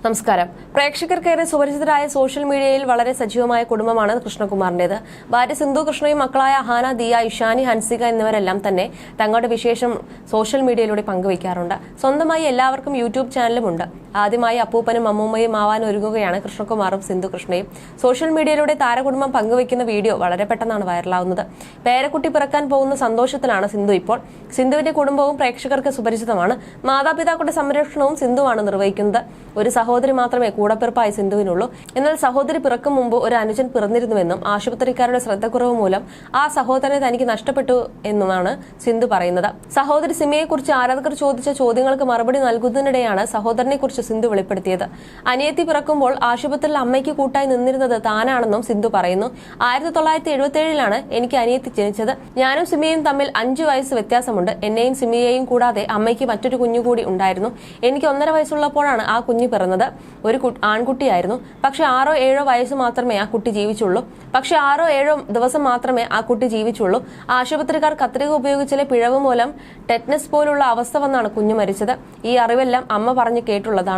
നമസ്കാരം. പ്രേക്ഷകർക്കേറെ സുപരിചിതരായ സോഷ്യൽ മീഡിയയിൽ വളരെ സജീവമായ കുടുംബമാണ് കൃഷ്ണകുമാറിന്റേത്. ഭാര്യ സിന്ധു കൃഷ്ണയും മക്കളായ അഹാന, ദിയ, ഇഷാനി, ഹൻസിക എന്നിവരെല്ലാം തന്നെ തങ്ങളുടെ വിശേഷം സോഷ്യൽ മീഡിയയിലൂടെ പങ്കുവയ്ക്കാറുണ്ട്. സ്വന്തമായി എല്ലാവർക്കും യൂട്യൂബ് ചാനലുമുണ്ട്. ആദ്യമായി അപ്പൂപ്പനും അമ്മൂമ്മയും ആവാൻ ഒരുങ്ങുകയാണ് കൃഷ്ണകുമാറും സിന്ധു കൃഷ്ണയും. സോഷ്യൽ മീഡിയയിലൂടെ താരകുടുംബം പങ്കുവയ്ക്കുന്ന വീഡിയോ വളരെ പെട്ടെന്നാണ് വൈറലാവുന്നത്. പേരക്കുട്ടി പിറക്കാൻ പോകുന്ന സന്തോഷത്തിലാണ് സിന്ധു ഇപ്പോൾ. സിന്ധുവിന്റെ കുടുംബവും പ്രേക്ഷകർക്ക് സുപരിചിതമാണ്. മാതാപിതാക്കളുടെ സംരക്ഷണവും സിന്ധുവാണ് നിർവഹിക്കുന്നത്. ഒരു സഹോദരി മാത്രമേ കൂടപ്പിറപ്പായി സിന്ധുവിനുള്ളൂ. എന്നാൽ സഹോദരി പിറക്കും മുമ്പ് ഒരു അനുജൻ പിറന്നിരുന്നുവെന്നും ആശുപത്രിക്കാരുടെ ശ്രദ്ധക്കുറവ് മൂലം ആ സഹോദരനെ തനിക്ക് നഷ്ടപ്പെട്ടു എന്നുമാണ് സിന്ധു പറയുന്നത്. സഹോദരി സിമിയെക്കുറിച്ച് ആരാധകർ ചോദിച്ച ചോദ്യങ്ങൾക്ക് മറുപടി നൽകുന്നതിനിടെയാണ് സഹോദരനെക്കുറിച്ച് സിന്ധു വെളിപ്പെടുത്തിയത്. അനിയത്തി പിറക്കുമ്പോൾ ആശുപത്രിയിൽ അമ്മയ്ക്ക് കൂട്ടായി നിന്നിരുന്നത് താനാണെന്നും സിന്ധു പറയുന്നു. 1977 എനിക്ക് അനിയത്തി ജനിച്ചത്. ഞാനും സിമിയയും തമ്മിൽ 5 വയസ്സ് വ്യത്യാസമുണ്ട്. എന്നെയും സിമിയെയും കൂടാതെ അമ്മയ്ക്ക് മറ്റൊരു കുഞ്ഞുകൂടി ഉണ്ടായിരുന്നു. എനിക്ക് 1.5 വയസ്സുള്ളപ്പോഴാണ് ആ കുഞ്ഞ് പിറന്നത്. ഒരു ആൺകുട്ടിയായിരുന്നു. പക്ഷെ 6-7 വയസ്സ് മാത്രമേ ആ കുട്ടി ജീവിച്ചുള്ളൂ. 6-7 ദിവസം മാത്രമേ ആ കുട്ടി ജീവിച്ചുള്ളൂ. ആശുപത്രിക്കാർ കത്രിക ഉപയോഗിച്ചിലെ പിഴവ് മൂലം ടെറ്റ്നസ് പോലുള്ള അവസ്ഥ വന്നാണ് കുഞ്ഞു മരിച്ചത്. ഈ അറിവെല്ലാം അമ്മ പറഞ്ഞു കേട്ടുള്ളതാണ്.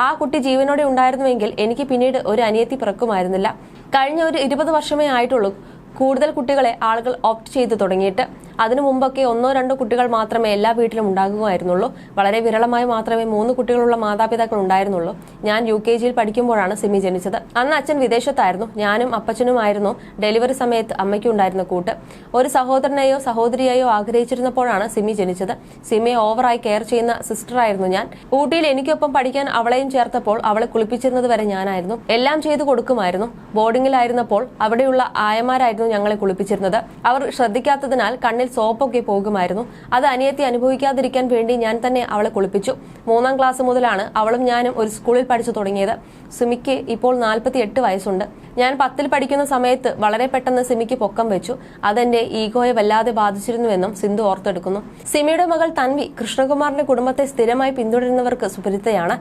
ആ കുട്ടി ജീവനോടെ ഉണ്ടായിരുന്നുവെങ്കിൽ എനിക്ക് പിന്നീട് ഒരു അനിയത്തി പിറക്കുമായിരുന്നില്ല. കഴിഞ്ഞ ഒരു 20 വർഷമേ ആയിട്ടുള്ളൂ കൂടുതൽ കുട്ടികളെ ആളുകൾ ഓപ്റ്റ് ചെയ്തു തുടങ്ങിയിട്ട്. അതിനു മുമ്പൊക്കെ 1-2 കുട്ടികൾ മാത്രമേ എല്ലാ വീട്ടിലും ഉണ്ടാകുമായിരുന്നുള്ളൂ. വളരെ വിരളമായി മാത്രമേ 3 കുട്ടികളുള്ള മാതാപിതാക്കൾ ഉണ്ടായിരുന്നുള്ളൂ. ഞാൻ UKG പഠിക്കുമ്പോഴാണ് സിമി ജനിച്ചത്. അന്ന് അച്ഛൻ വിദേശത്തായിരുന്നു. ഞാനും അപ്പച്ചനുമായിരുന്നു ഡെലിവറി സമയത്ത് അമ്മയ്ക്ക് ഉണ്ടായിരുന്ന കൂട്ട്. ഒരു സഹോദരനെയോ സഹോദരിയെയോ ആഗ്രഹിച്ചിരുന്നപ്പോഴാണ് സിമി ജനിച്ചത്. സിമിയെ ഓവറായി കെയർ ചെയ്യുന്ന സിസ്റ്ററായിരുന്നു ഞാൻ. ഊട്ടിയിൽ എനിക്കൊപ്പം പഠിക്കാൻ അവളെയും ചേർത്തപ്പോൾ അവളെ കുളിപ്പിച്ചിരുന്നത് വരെ ഞാനായിരുന്നു. എല്ലാം ചെയ്തു കൊടുക്കുമായിരുന്നു. ബോർഡിംഗിലായിരുന്നപ്പോൾ അവിടെയുള്ള ആയമാരായിരുന്നു ഞങ്ങളെ കുളിപ്പിച്ചിരുന്നത്. അവർ ശ്രദ്ധിക്കാത്തതിനാൽ കണ്ണിൽ സോപ്പൊക്കെ പോകുമായിരുന്നു. അത് അനിയത്തി അനുഭവിക്കാതിരിക്കാൻ വേണ്ടി ഞാൻ തന്നെ അവളെ കുളിപ്പിച്ചു. 3-ാം ക്ലാസ് മുതലാണ് അവളും ഞാനും ഒരു സ്കൂളിൽ പഠിച്ചു തുടങ്ങിയത്. സിമിക്ക് ഇപ്പോൾ 48 വയസ്സുണ്ട്. ഞാൻ 10ൽ പഠിക്കുന്ന സമയത്ത് വളരെ പെട്ടെന്ന് സിമിക്ക് പൊക്കം വെച്ചു. അതെന്റെ ഈഗോയെ വല്ലാതെ ബാധിച്ചിരുന്നുവെന്നും സിന്ധു ഓർത്തെടുക്കുന്നു. സിമിയുടെ മകൾ തൻവി കൃഷ്ണകുമാറിന്റെ കുടുംബത്തെ സ്ഥിരമായി പിന്തുടരുന്നവർക്ക് സുപരിചിതയാണ്.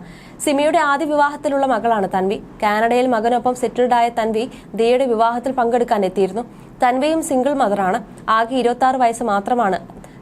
സിമിയുടെ ആദ്യ വിവാഹത്തിലുള്ള മകളാണ് തൻവി. കാനഡയിൽ മകനൊപ്പം സെറ്റിൽഡ് ആയ തൻവി ദിയയുടെ വിവാഹത്തിൽ പങ്കെടുക്കാൻ എത്തിയിരുന്നു. തൻവിയും സിംഗിൾ മദറാണ്. ആകെ 26 വയസ്സ് മാത്രമാണ്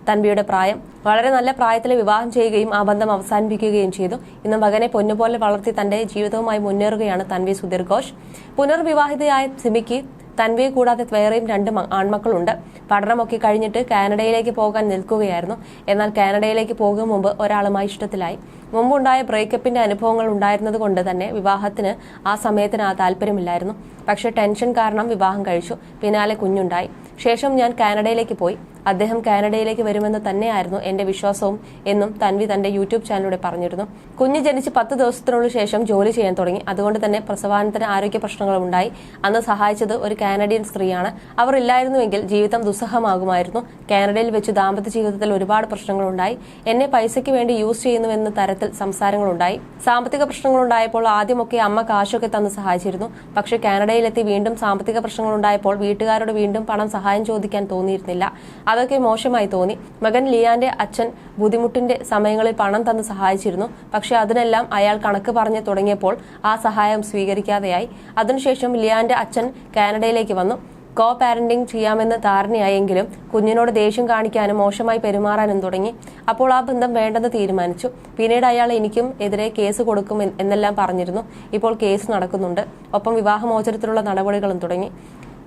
തൻവിയുടെ പ്രായം. വളരെ നല്ല പ്രായത്തിൽ വിവാഹം ചെയ്യുകയും ആ ബന്ധം അവസാനിപ്പിക്കുകയും ചെയ്തു. ഇന്ന് മകനെ പൊന്നുപോലെ വളർത്തി തന്റെ ജീവിതവുമായി മുന്നേറുകയാണ് തൻവി സുധീർ ഘോഷ്. പുനർവിവാഹിതയായ സിമിക്ക് തൻവിയെ കൂടാതെ വേറെയും 2 ആൺമക്കളുണ്ട്. പഠനമൊക്കെ കഴിഞ്ഞിട്ട് കാനഡയിലേക്ക് പോകാൻ നിൽക്കുകയായിരുന്നു. എന്നാൽ കാനഡയിലേക്ക് പോകും മുമ്പ് ഒരാളുമായി ഇഷ്ടത്തിലായി. മുമ്പുണ്ടായ ബ്രേക്കപ്പിന്റെ അനുഭവങ്ങൾ ഉണ്ടായിരുന്നത് കൊണ്ട് തന്നെ വിവാഹത്തിന് ആ സമയത്തിന് താല്പര്യമില്ലായിരുന്നു. പക്ഷെ ടെൻഷൻ കാരണം വിവാഹം കഴിച്ചു. പിന്നാലെ കുഞ്ഞുണ്ടായി. ശേഷം ഞാൻ കാനഡയിലേക്ക് പോയി. അദ്ദേഹം കാനഡയിലേക്ക് വരുമെന്ന് തന്നെയായിരുന്നു എന്റെ വിശ്വാസവും എന്നും തൻവി തന്റെ യൂട്യൂബ് ചാനലിലൂടെ പറഞ്ഞിരുന്നു. കുഞ്ഞ് ജനിച്ച് 10 ദിവസത്തിനുള്ളിൽ ശേഷം ജോലി ചെയ്യാൻ തുടങ്ങി. അതുകൊണ്ട് തന്നെ പ്രസവാനന്തര ആരോഗ്യ പ്രശ്നങ്ങളും ഉണ്ടായി. അന്ന് സഹായിച്ചത് ഒരു കാനഡിയൻ സ്ത്രീയാണ്. അവർ ഇല്ലായിരുന്നുവെങ്കിൽ ജീവിതം ദുസ്സഹമാകുമായിരുന്നു. കാനഡയിൽ വെച്ച് ദാമ്പത്യ ജീവിതത്തിൽ ഒരുപാട് പ്രശ്നങ്ങളുണ്ടായി. എന്നെ പൈസയ്ക്ക് വേണ്ടി യൂസ് ചെയ്യുന്നുവെന്ന തരത്തിൽ സംസാരങ്ങളുണ്ടായി. സാമ്പത്തിക പ്രശ്നങ്ങളുണ്ടായപ്പോൾ ആദ്യമൊക്കെ അമ്മ കാശൊക്കെ തന്ന് സഹായിച്ചിരുന്നു. പക്ഷെ കാനഡയിലെത്തി വീണ്ടും സാമ്പത്തിക പ്രശ്നങ്ങളുണ്ടായപ്പോൾ വീട്ടുകാരോട് വീണ്ടും പണം സഹായം ചോദിക്കാൻ തോന്നിയിരുന്നില്ല. അതൊക്കെ മോശമായി തോന്നി. മകൻ ലിയാന്റെ അച്ഛൻ ബുദ്ധിമുട്ടിന്റെ സമയങ്ങളിൽ പണം തന്ന് സഹായിച്ചിരുന്നു. പക്ഷെ അതിനെല്ലാം അയാൾ കണക്ക് പറഞ്ഞു തുടങ്ങിയപ്പോൾ ആ സഹായം സ്വീകരിക്കാതെയായി. അതിനുശേഷം ലിയാന്റെ അച്ഛൻ കാനഡയിലേക്ക് വന്നു. കോ പാരന്റിംഗ് ചെയ്യാമെന്ന് ധാരണയായെങ്കിലും കുഞ്ഞിനോട് ദേഷ്യം കാണിക്കാനും മോശമായി പെരുമാറാനും തുടങ്ങി. അപ്പോൾ ആ ബന്ധം വേണ്ടെന്ന് തീരുമാനിച്ചു. പിന്നീട് അയാൾ എനിക്കും എതിരെ കേസ് കൊടുക്കും എന്നെല്ലാം പറഞ്ഞിരുന്നു. ഇപ്പോൾ കേസ് നടക്കുന്നുണ്ട്. ഒപ്പം വിവാഹമോചനത്തിലുള്ള നടപടികളും തുടങ്ങി.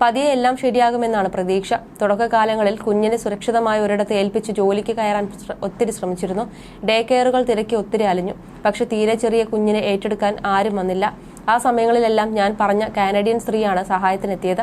പതിയെ എല്ലാം ശരിയാകുമെന്നാണ് പ്രതീക്ഷ. തുടക്കകാലങ്ങളിൽ കുഞ്ഞിനെ സുരക്ഷിതമായ ഒരിടത്ത് ഏൽപ്പിച്ച് ജോലിക്ക് കയറാൻ ഒത്തിരി ശ്രമിച്ചിരുന്നു. ഡേ കെയറുകൾ തിരക്കി ഒത്തിരി അലഞ്ഞു. പക്ഷെ തീരെ ചെറിയ കുഞ്ഞിനെ ഏറ്റെടുക്കാൻ ആരും വന്നില്ല. ആ സമയങ്ങളിലെല്ലാം ഞാൻ പറഞ്ഞ കാനഡിയൻ സ്ത്രീയാണ് സഹായത്തിനെത്തിയത്.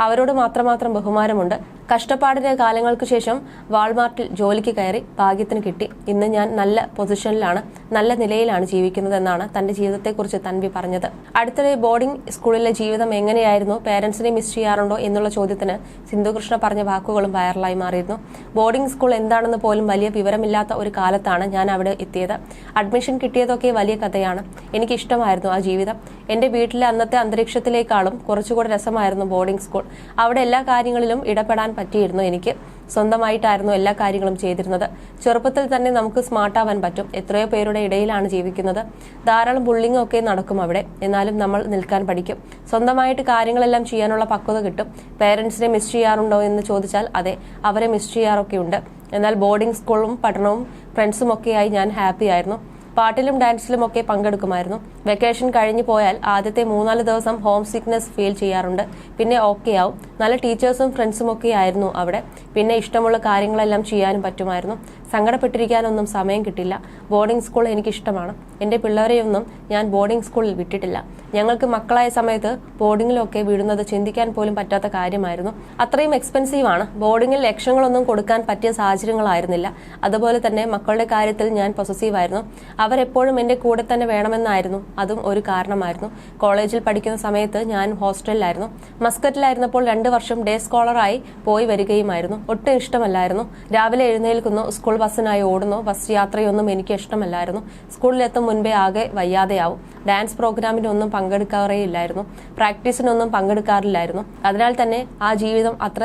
അവരോട് മാത്രം ബഹുമാനമുണ്ട്. കഷ്ടപ്പാടിന്റെ കാലങ്ങൾക്ക് ശേഷം വാൾമാർട്ടിൽ ജോലിക്ക് കയറി. ഭാഗ്യത്തിന് കിട്ടി. ഇന്ന് ഞാൻ നല്ല പൊസിഷനിലാണ്, നല്ല നിലയിലാണ് ജീവിക്കുന്നതെന്നാണ് തന്റെ ജീവിതത്തെക്കുറിച്ച് തൻവി പറഞ്ഞത്. അടുത്തിടെ ബോർഡിംഗ് സ്കൂളിലെ ജീവിതം എങ്ങനെയായിരുന്നു, പേരൻസിനെ മിസ് ചെയ്യാറുണ്ടോ എന്നുള്ള ചോദ്യത്തിന് സിന്ധു കൃഷ്ണ പറഞ്ഞ വാക്കുകളും വൈറലായി മാറിയിരുന്നു. ബോർഡിംഗ് സ്കൂൾ എന്താണെന്ന് പോലും വലിയ വിവരമില്ലാത്ത ഒരു കാലത്താണ് ഞാൻ അവിടെ എത്തിയത്. അഡ്മിഷൻ കിട്ടിയതൊക്കെ വലിയ കഥയാണ്. എനിക്കിഷ്ടമായിരുന്നു ആ ജീവിതം. എന്റെ വീട്ടിലെ അന്നത്തെ അന്തരീക്ഷത്തിലേക്കാളും കുറച്ചുകൂടെ രസമായിരുന്നു ബോർഡിംഗ് സ്കൂൾ. അവിടെ എല്ലാ കാര്യങ്ങളിലും ഇടപെടാൻ പറ്റിയിരുന്നു. എനിക്ക് സ്വന്തമായിട്ടായിരുന്നു എല്ലാ കാര്യങ്ങളും ചെയ്തിരുന്നത്. ചെറുപ്പത്തിൽ തന്നെ നമുക്ക് സ്മാർട്ടാവാൻ പറ്റും. എത്രയോ പേരുടെ ഇടയിലാണ് ജീവിക്കുന്നത്. ധാരാളം ബുള്ളിങ് ഒക്കെ നടക്കും അവിടെ. എന്നാലും നമ്മൾ നിൽക്കാൻ പഠിക്കും. സ്വന്തമായിട്ട് കാര്യങ്ങളെല്ലാം ചെയ്യാനുള്ള പക്വത കിട്ടും. പേരൻസിനെ മിസ് ചെയ്യാറുണ്ടോ എന്ന് ചോദിച്ചാൽ അതെ, അവരെ മിസ് ചെയ്യാറൊക്കെ ഉണ്ട്. എന്നാൽ ബോർഡിംഗ് സ്കൂളും പഠനവും ഫ്രണ്ട്സും ഒക്കെയായി ഞാൻ ഹാപ്പി ആയിരുന്നു. പാട്ടിലും ഡാൻസിലും ഒക്കെ പങ്കെടുക്കുമായിരുന്നു. വെക്കേഷൻ കഴിഞ്ഞു പോയാൽ ആദ്യത്തെ 3-4 ദിവസം ഹോം സിക്നെസ് ഫീൽ ചെയ്യാറുണ്ട്. പിന്നെ ഓക്കെ ആവും. നല്ല ടീച്ചേഴ്സും ഫ്രണ്ട്സും ഒക്കെ ആയിരുന്നു അവിടെ. പിന്നെ ഇഷ്ടമുള്ള കാര്യങ്ങളെല്ലാം ചെയ്യാനും പറ്റുമായിരുന്നു. സങ്കടപ്പെട്ടിരിക്കാനൊന്നും സമയം കിട്ടില്ല. ബോർഡിംഗ് സ്കൂൾ എനിക്കിഷ്ടമാണ്. എൻ്റെ പിള്ളേരെയൊന്നും ഞാൻ ബോർഡിംഗ് സ്കൂളിൽ വിട്ടിട്ടില്ല. ഞങ്ങൾക്ക് മക്കളായ സമയത്ത് ബോർഡിങ്ങിലൊക്കെ വിടുന്നത് ചിന്തിക്കാൻ പോലും പറ്റാത്ത കാര്യമായിരുന്നു. അത്രയും എക്സ്പെൻസീവ് ആണ്. ബോർഡിങ്ങിൽ ലക്ഷങ്ങളൊന്നും കൊടുക്കാൻ പറ്റിയ സാഹചര്യങ്ങളായിരുന്നില്ല. അതുപോലെ തന്നെ മക്കളുടെ കാര്യത്തിൽ ഞാൻ പൊസസീവ് ആയിരുന്നു. അവരെപ്പോഴും എൻ്റെ കൂടെ തന്നെ വേണമെന്നായിരുന്നു. അതും ഒരു കാരണമായിരുന്നു. കോളേജിൽ പഠിക്കുന്ന സമയത്ത് ഞാൻ ഹോസ്റ്റലിലായിരുന്നു. മസ്കറ്റിലായിരുന്നപ്പോൾ 2 വർഷം ഡേ സ്കോളറായി പോയി വരികയുമായിരുന്നു. ഒട്ടും ഇഷ്ടമല്ലായിരുന്നു. രാവിലെ എഴുന്നേൽക്കുന്നു, സ്കൂൾ ബസ്സിനായി ഓടുന്നു. ബസ് യാത്രയൊന്നും എനിക്ക് ഇഷ്ടമല്ലായിരുന്നു. സ്കൂളിലെത്തും മുൻപേ ആകെ വയ്യാതെയാവും. ഡാൻസ് പ്രോഗ്രാമിനൊന്നും പങ്കെടുക്കാറേയില്ലായിരുന്നു. പ്രാക്ടീസിനൊന്നും പങ്കെടുക്കാറില്ലായിരുന്നു. അതിനാൽ തന്നെ ആ ജീവിതം അത്ര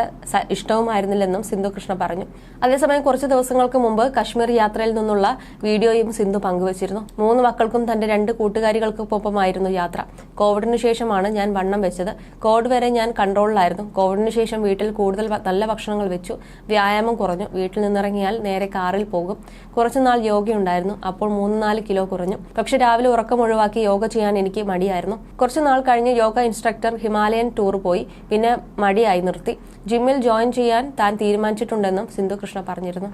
ഇഷ്ടവുമായിരുന്നില്ലെന്നും സിന്ധു കൃഷ്ണ പറഞ്ഞു. അതേസമയം കുറച്ച് ദിവസങ്ങൾക്ക് മുമ്പ് കശ്മീർ യാത്രയിൽ നിന്നുള്ള വീഡിയോയും സിന്ധു പങ്കുവച്ചിരുന്നു. 3 മക്കൾക്കും തന്റെ 2 കൂട്ടുകാരികൾക്കൊപ്പമായിരുന്നു യാത്ര. കോവിഡിന് ശേഷമാണ് ഞാൻ വണ്ണം വെച്ചത്. കോവിഡ് വരെ ഞാൻ കൺട്രോളിലായിരുന്നു. കോവിഡിന് ശേഷം വീട്ടിൽ കൂടുതൽ നല്ല ഭക്ഷണങ്ങൾ വെച്ചു. വ്യായാമം കുറഞ്ഞു. വീട്ടിൽ നിന്നിറങ്ങിയാൽ നേരെ കാറിൽ പോകും. കുറച്ചുനാൾ യോഗയുണ്ടായിരുന്നു. അപ്പോൾ 3-4 കിലോ കുറഞ്ഞു. പക്ഷെ രാവിലെ ഉറക്കം ഒഴിവാക്കി യോഗ ചെയ്യാൻ എനിക്ക് മടിയായിരുന്നു. കുറച്ചു നാൾ കഴിഞ്ഞ് യോഗ ഇൻസ്ട്രക്ടർ ഹിമാലയൻ ടൂർ പോയി. പിന്നെ മടിയായി നിർത്തി. ജിമ്മിൽ ജോയിൻ ചെയ്യാൻ താൻ തീരുമാനിച്ചിട്ടുണ്ടെന്നും സിന്ധു കൃഷ്ണ പറഞ്ഞിരുന്നു.